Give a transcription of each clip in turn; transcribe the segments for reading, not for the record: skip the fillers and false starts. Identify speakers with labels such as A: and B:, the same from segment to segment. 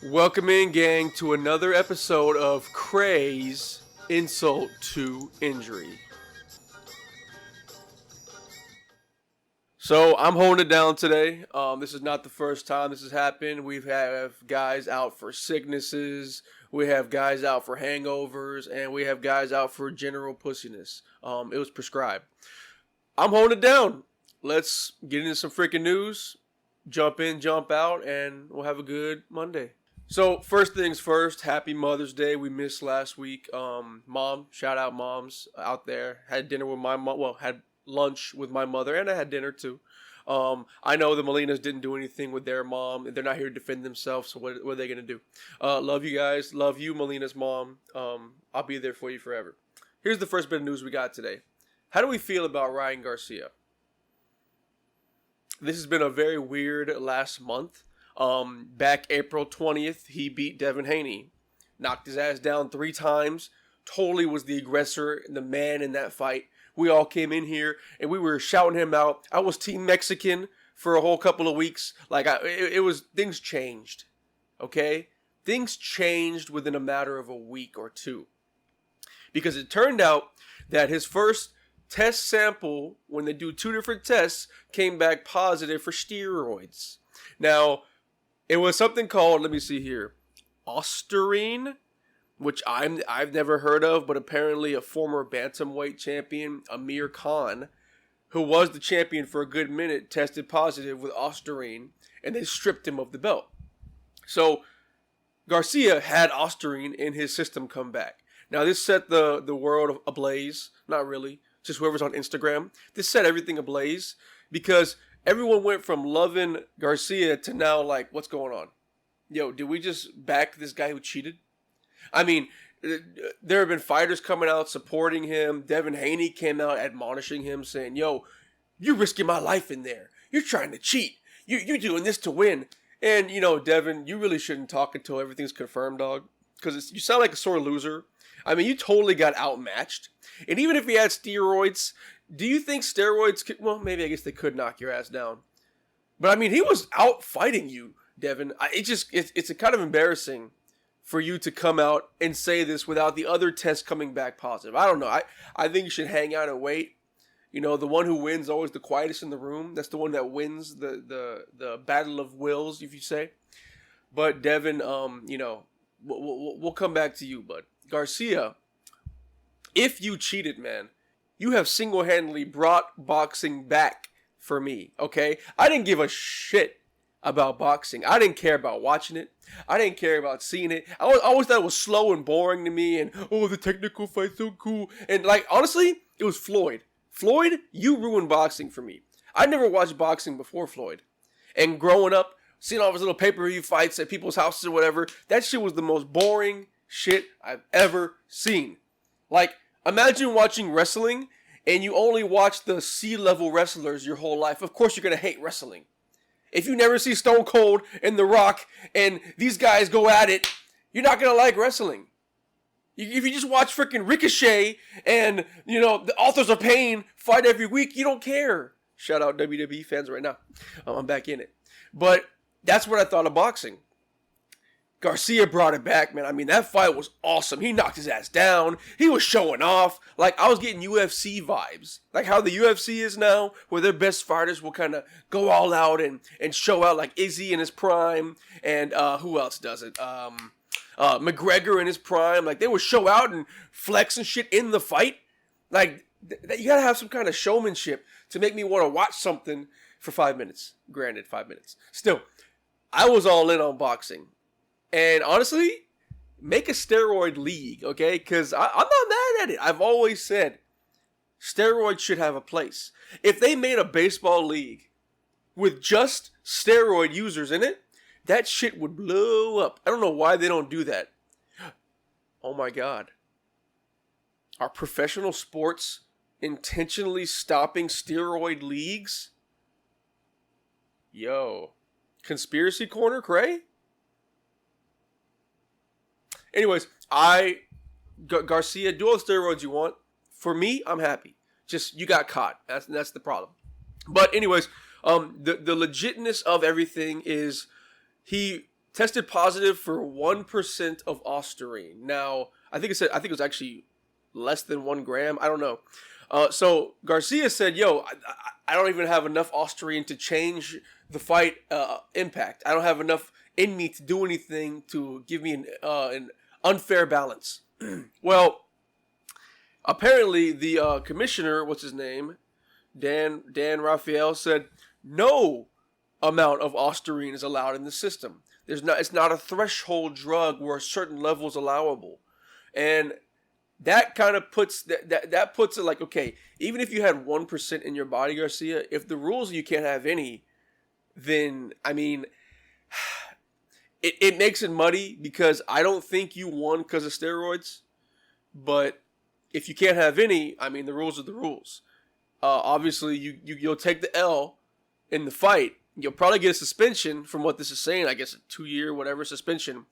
A: Welcome in, gang, to another episode of Craze Insult to Injury. So I'm holding it down today. This is not the first time this has happened. We have guys out for sicknesses, we have guys out for hangovers, and we have guys out for general pussiness. It was prescribed. I'm holding it down. Let's get into some freaking news. Jump in, jump out, and we'll have a good Monday. So first things first, happy Mother's Day. We missed last week. Mom, shout out moms out there. Had dinner with my mom. Well, had lunch with my mother, and I had dinner too. I know the Molinas didn't do anything with their mom. They're not here to defend themselves, so what are they going to do? Love you guys. Love you, Molina's mom. I'll be there for you forever. Here's the first bit of news we got today. How do we feel about Ryan Garcia? This has been a very weird last month. Back April 20th, he beat Devin Haney. Knocked his ass down 3 times. Totally was the aggressor, the man in that fight. We all came in here and we were shouting him out. I was Team Mexican for a whole couple of weeks. Things changed. Okay? Things changed within a matter of a week or two. Because it turned out that his first test sample, when they do 2 different tests, came back positive for steroids. Now, it was something called, let me see here, Ostarine, which I've never heard of, but apparently a former bantamweight champion, Amir Khan, who was the champion for a good minute, tested positive with Ostarine, and they stripped him of the belt. So Garcia had Ostarine in his system come back. Now this set the world ablaze, not really, just whoever's on Instagram. This set everything ablaze because everyone went from loving Garcia to now like, what's going on? Yo, did we just back this guy who cheated? I mean, there have been fighters coming out supporting him. Devin Haney came out admonishing him saying, yo, you're risking my life in there. You're trying to cheat. You're doing this to win. And, Devin, you really shouldn't talk until everything's confirmed, dog. Because you sound like a sore loser. I mean, you totally got outmatched. And even if he had steroids, do you think steroids could, well, maybe I guess they could knock your ass down. But I mean, he was out fighting you, Devin. It's kind of embarrassing for you to come out and say this without the other tests coming back positive. I don't know. I think you should hang out and wait. The one who wins is always the quietest in the room. That's the one that wins the battle of wills, if you say. But Devin, we'll come back to you, bud. Garcia, if you cheated, man, you have single-handedly brought boxing back for me, okay? I didn't give a shit about boxing. I didn't care about watching it. I didn't care about seeing it. I always thought it was slow and boring to me, and, the technical fight's so cool. And, honestly, it was Floyd. Floyd, you ruined boxing for me. I never watched boxing before Floyd. And growing up, seeing all those little pay-per-view fights at people's houses or whatever, that shit was the most boring shit I've ever seen. Imagine watching wrestling and you only watch the C-level wrestlers your whole life. Of course you're going to hate wrestling. If you never see Stone Cold and The Rock and these guys go at it, you're not going to like wrestling. If you just watch freaking Ricochet and, the Authors of Pain fight every week, you don't care. Shout out WWE fans right now. I'm back in it. But that's what I thought of boxing. Garcia brought it back, man. I mean, that fight was awesome. He knocked his ass down. He was showing off. I was getting UFC vibes. Like how the UFC is now, where their best fighters will kind of go all out and show out, like Izzy in his prime. And who else does it? McGregor in his prime. They would show out and flex and shit in the fight. You gotta have some kind of showmanship to make me want to watch something for 5 minutes. Granted, 5 minutes. Still, I was all in on boxing. And honestly, make a steroid league, okay? Because I'm not mad at it. I've always said steroids should have a place. If they made a baseball league with just steroid users in it, that shit would blow up. I don't know why they don't do that. Oh my God. Are professional sports intentionally stopping steroid leagues? Yo. Conspiracy Corner, Cray? Anyways, Garcia, do all the steroids you want. For me, I'm happy. Just, you got caught. That's the problem. But anyways, the legitness of everything is he tested positive for 1% of ostarine. Now, I think it was actually less than 1 gram. I don't know. So Garcia said, "Yo, I don't even have enough ostarine to change the fight impact. I don't have enough in me to do anything to give me an unfair balance." Well, apparently the commissioner, what's his name, Dan Rafael, said no amount of ostarine is allowed in the system. It's not a threshold drug where a certain level is allowable, and that kind of puts that puts it like, okay, even if you had 1% in your body, Garcia, if the rules you can't have any, then I mean, it makes it muddy because I don't think you won because of steroids, but if you can't have any, I mean, the rules are the rules. Obviously, you'll take the L in the fight. You'll probably get a suspension from what this is saying. I guess a 2-year whatever suspension.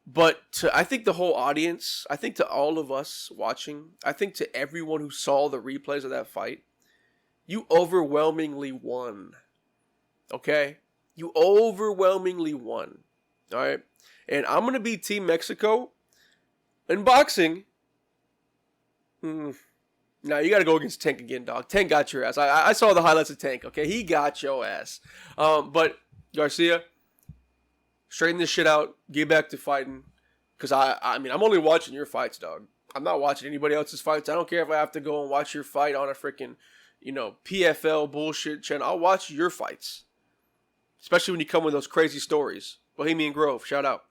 A: But I think the whole audience, I think to all of us watching, I think to everyone who saw the replays of that fight, you overwhelmingly won. Okay? You overwhelmingly won. All right? And I'm going to be Team Mexico. In boxing, now you got to go against Tank again, dog. Tank got your ass. I saw the highlights of Tank, okay? He got your ass. But Garcia, straighten this shit out. Get back to fighting. Because, I mean, I'm only watching your fights, dog. I'm not watching anybody else's fights. I don't care if I have to go and watch your fight on a freaking, PFL bullshit channel. I'll watch your fights. Especially when you come with those crazy stories. Bohemian Grove, shout out.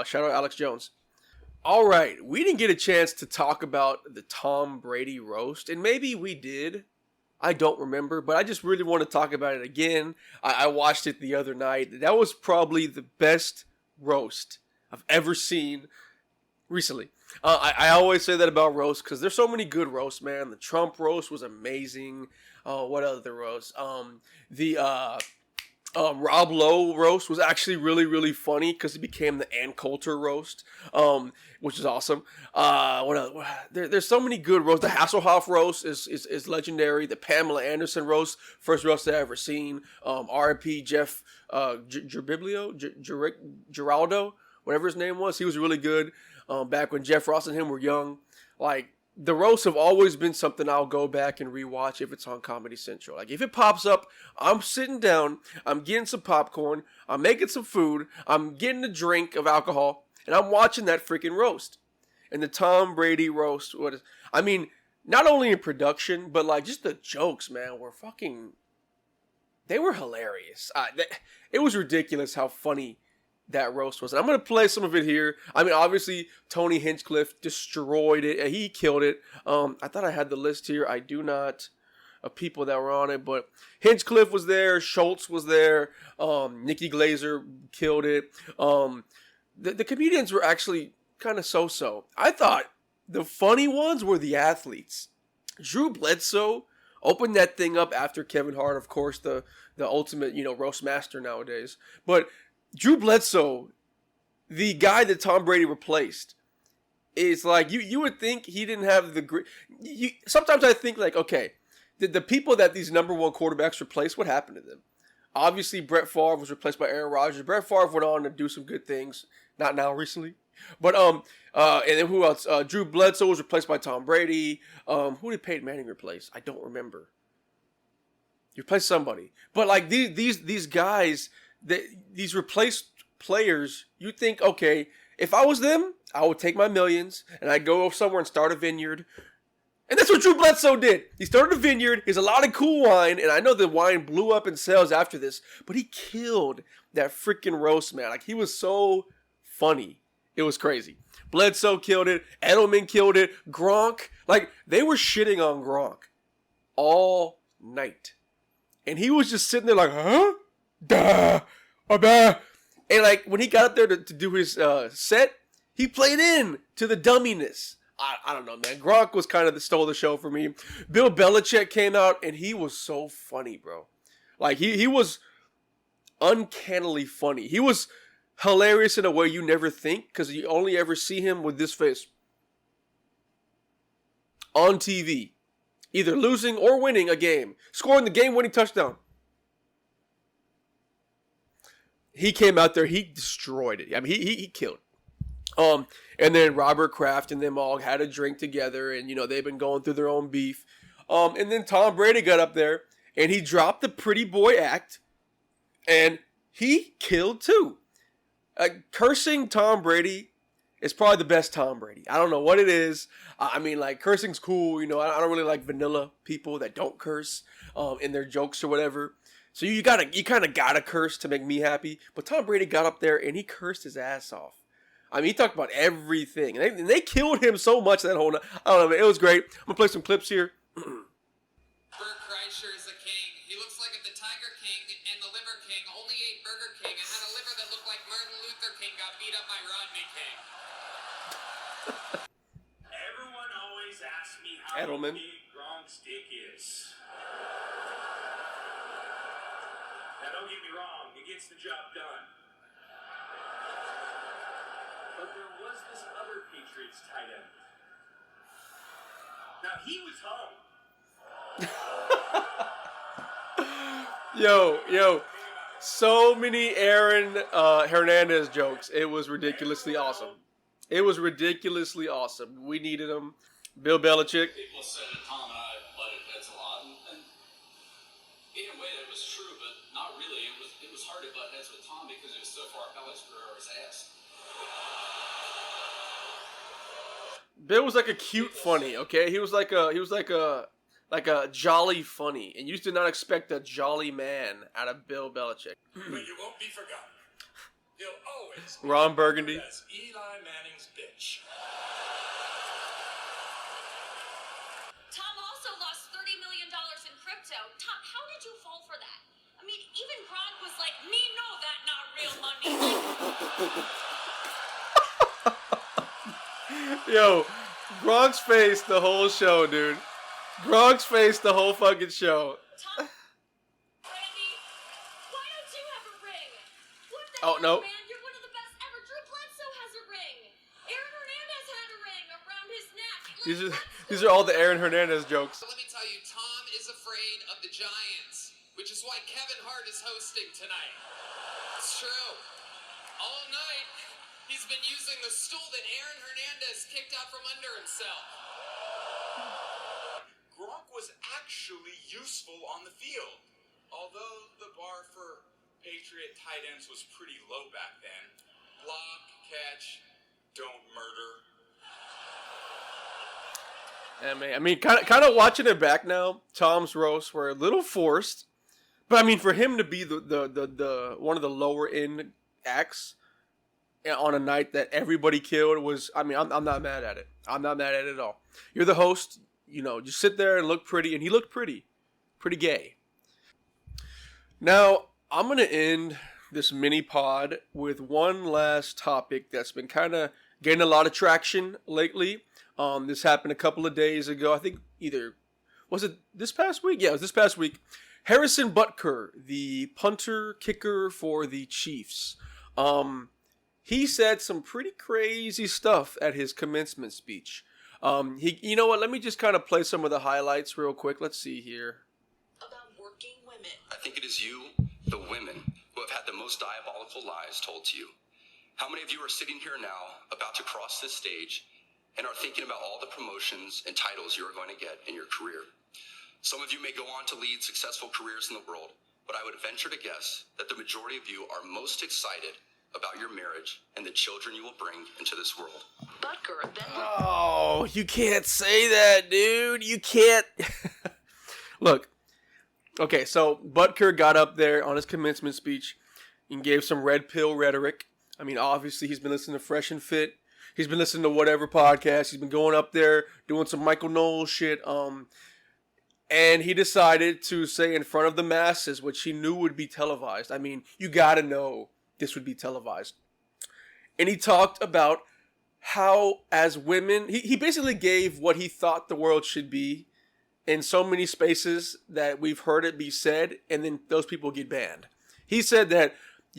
A: Shout out Alex Jones. All right, we didn't get a chance to talk about the Tom Brady roast, and maybe we did. I don't remember, but I just really want to talk about it again. I watched it the other night. That was probably the best roast I've ever seen recently. I always say that about roasts because there's so many good roasts, man. The Trump roast was amazing. What other roast? Rob Lowe roast was actually really, really funny because it became the Ann Coulter roast, which is awesome. There's so many good roasts. The Hasselhoff roast is legendary. The Pamela Anderson roast, first roast I ever seen. R.I.P. Jeff Geraldo, whatever his name was. He was really good back when Jeff Ross and him were young. Like, the roasts have always been something I'll go back and rewatch if it's on Comedy Central. Like, if it pops up, I'm sitting down, I'm getting some popcorn, I'm making some food, I'm getting a drink of alcohol, and I'm watching that freaking roast. And the Tom Brady roast, not only in production, but like just the jokes, man, they were hilarious. It was ridiculous how funny that roast was. And I'm going to play some of it here. I mean, obviously, Tony Hinchcliffe destroyed it. He killed it. I thought I had the list here. I do not, of people that were on it. But Hinchcliffe was there. Schultz was there. Nikki Glazer killed it. The comedians were actually kind of so-so. I thought the funny ones were the athletes. Drew Bledsoe opened that thing up after Kevin Hart, of course, the ultimate, roast master nowadays. But Drew Bledsoe, the guy that Tom Brady replaced, is like, you would think he didn't have the grit. Sometimes I think, like, okay, the people that these number one quarterbacks replaced, what happened to them? Obviously, Brett Favre was replaced by Aaron Rodgers. Brett Favre went on to do some good things. Not now, recently. But, and then who else? Drew Bledsoe was replaced by Tom Brady. Who did Peyton Manning replace? I don't remember. He replaced somebody. But, like, these guys, these replaced players, you think, okay, if I was them, I would take my millions and I'd go somewhere and start a vineyard. And that's what Drew Bledsoe did. He started a vineyard. He has a lot of cool wine, and I know the wine blew up in sales after this, but he killed that freaking roast, man. Like, he was so funny. It was crazy. Bledsoe killed it. Edelman killed it. Gronk. Like, they were shitting on Gronk all night. And he was just sitting there like, huh? Duh. And like when he got up there to do his set, he played in to the dumminess. I don't know, man. Gronk was kind of stole the show for me. Bill Belichick came out and he was so funny, bro. Like he was uncannily funny. He was hilarious in a way you never think because you only ever see him with this face on TV, either losing or winning a game, scoring the game-winning touchdown. he came out there, he destroyed it. I mean, he killed. And then Robert Kraft and them all had a drink together, and they've been going through their own beef. And then Tom Brady got up there and he dropped the pretty boy act, and he killed too. Cursing Tom Brady is probably the best Tom Brady. I don't know what it is. I mean, like, cursing's cool. I don't really like vanilla people that don't curse in their jokes or whatever. So you kind of gotta curse to make me happy. But Tom Brady got up there and he cursed his ass off. I mean, he talked about everything. And they killed him so much that whole night. I don't know, man. It was great. I'm gonna play some clips here.
B: Bert Kreischer is a king. He looks like if the Tiger King and the Liver King only ate Burger King and had a liver that looked like Martin Luther King got beat up by Rodney King.
C: Everyone always asks me how
A: Edelman.
C: big Gronk's dick is. Now, don't get me wrong, it gets the job done. But there was this other Patriots tight end. Now, he was home.
A: Yo. So many Aaron Hernandez jokes. It was ridiculously awesome. We needed him. Bill Belichick.
D: People said that Tom and I butted heads a lot, and in a way that was true, but not really. It was hard to butt heads with Tom because it was so far up Alex Guerrero's ass.
A: Bill was like a cute funny, okay? He was like a jolly funny, and you did not expect a jolly man out of Bill Belichick.
C: But you won't be forgotten. He'll always be
A: Ron Burgundy.
C: as Eli Manning's bitch.
E: Tom also lost $30 million in crypto. Tom, how did you fall for that? I mean, even Gronk was like, me know that not real money.
A: Yo, Gronk's face the whole show, dude. Gronk's face the whole fucking show.
E: Tom, Randy, why don't you have a ring? What the
A: Oh,
E: hell,
A: no.
E: man? You're one of the best ever. Drew Bledsoe has a ring. Aaron Hernandez had a ring around his neck.
A: These are all the Aaron Hernandez jokes.
B: So let me tell you, Tom is afraid of the Giants, which is why Kevin Hart is hosting tonight. It's true. All night, he's been using the stool that Aaron Hernandez kicked out from under himself.
C: Gronk was actually useful on the field. Although the bar for Patriot tight ends was pretty low back then. Block, catch, don't murder.
A: I mean, kind of watching it back now. Tom's roasts were a little forced, but I mean, for him to be the one of the lower end acts on a night that everybody killed was. I mean, I'm not mad at it. I'm not mad at it at all. You're the host. Just sit there and look pretty, and he looked pretty gay. Now, I'm going to end this mini pod with one last topic that's been kind of getting a lot of traction lately. This happened a couple of days ago. I think was it this past week? Yeah, it was this past week. Harrison Butker, the punter kicker for the Chiefs. He said some pretty crazy stuff at his commencement speech. You know what? Let me just kind of play some of the highlights real quick. Let's see here.
E: About working women.
F: I think it is you, the women, who have had the most diabolical lies told to you. How many of you are sitting here now, about to cross this stage, and are thinking about all the promotions and titles you are going to get in your career? Some of you may go on to lead successful careers in the world, but I would venture to guess that the majority of you are most excited about your marriage and the children you will bring into this world.
E: Butker then.
A: Oh, you can't say that, dude. You can't. Look. Okay, so Butker got up there on his commencement speech and gave some red pill rhetoric. I mean, obviously, he's been listening to Fresh and Fit. He's been listening to whatever podcast. He's been going up there doing some Michael Knowles shit. And he decided to say in front of the masses, which he knew would be televised. I mean, you gotta know this would be televised. And he talked about how, as women, he basically gave what he thought the world should be in so many spaces that we've heard it be said, and then those people get banned. He said that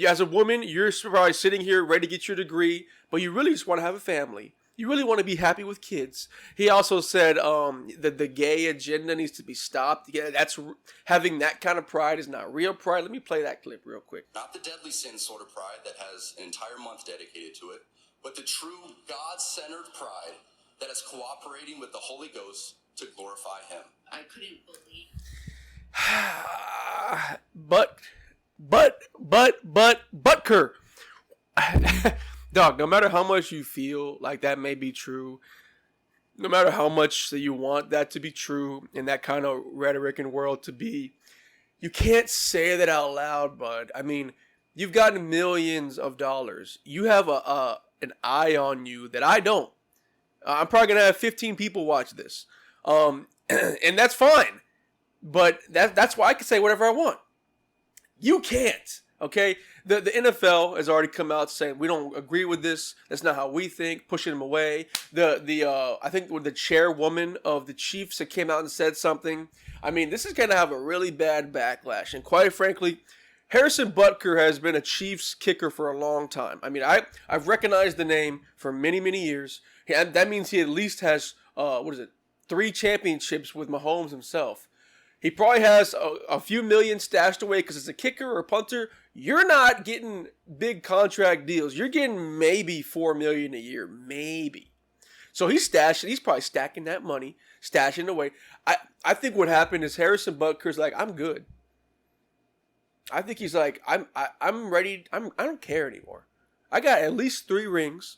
A: as a woman, you're probably sitting here ready to get your degree, but you really just want to have a family. You really want to be happy with kids. He also said that the gay agenda needs to be stopped. Yeah, having that kind of pride is not real pride. Let me play that clip real quick.
F: Not the deadly sin sort of pride that has an entire month dedicated to it, but the true God-centered pride that is cooperating with the Holy Ghost to glorify Him.
B: I couldn't believe.
A: Butker. Dog, no matter how much you feel like that may be true, no matter how much that you want that to be true and that kind of rhetoric and world to be, you can't say that out loud, bud. I mean, you've gotten millions of dollars. You have an eye on you that I don't. I'm probably going to have 15 people watch this. And that's fine. But that's why I can say whatever I want. You can't. Okay? The NFL has already come out saying we don't agree with this. That's not how we think. Pushing them away. I think the chairwoman of the Chiefs that came out and said something. I mean, this is going to have a really bad backlash. And quite frankly, Harrison Butker has been a Chiefs kicker for a long time. I mean, I've recognized the name for many, many years. And that means he at least has 3 championships with Mahomes himself. He probably has a few million stashed away because it's a kicker or a punter. You're not getting big contract deals. You're getting maybe $4 million a year, maybe. So he's probably stacking that money, stashing it away. I think what happened is Harrison Butker's like, I'm good. I think he's like, I'm ready. I don't care anymore. I got at least 3 rings.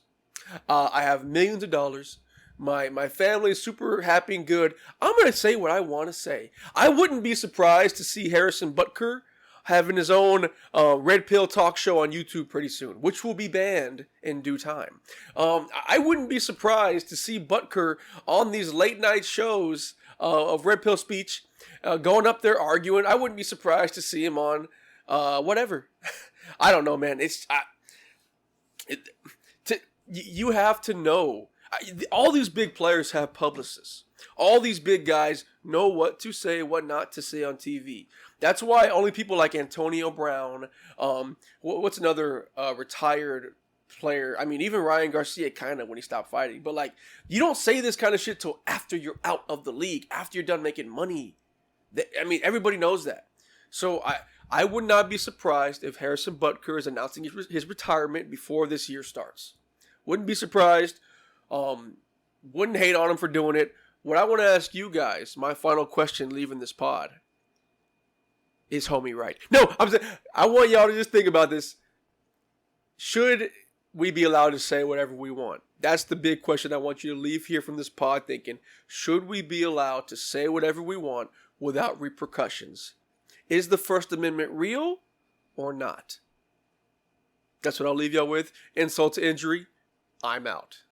A: I have millions of dollars. My family is super happy and good. I'm going to say what I want to say. I wouldn't be surprised to see Harrison Butker having his own Red Pill talk show on YouTube pretty soon, which will be banned in due time. I wouldn't be surprised to see Butker on these late night shows of Red Pill speech, going up there arguing. I wouldn't be surprised to see him on whatever. I don't know, man. You have to know. All these big players have publicists. All these big guys know what to say, what not to say on TV. That's why only people like Antonio Brown, what's another retired player? I mean, even Ryan Garcia kind of when he stopped fighting. But like, you don't say this kind of shit till after you're out of the league, after you're done making money. I mean, everybody knows that. So I would not be surprised if Harrison Butker is announcing his retirement before this year starts. Wouldn't be surprised. Wouldn't hate on him for doing it. What I want to ask you guys, my final question leaving this pod, is homie right? No, I want y'all to just think about this. Should we be allowed to say whatever we want? That's the big question I want you to leave here from this pod thinking. Should we be allowed to say whatever we want without repercussions? Is the First Amendment real or not? That's what I'll leave y'all with. Insult to injury. I'm out.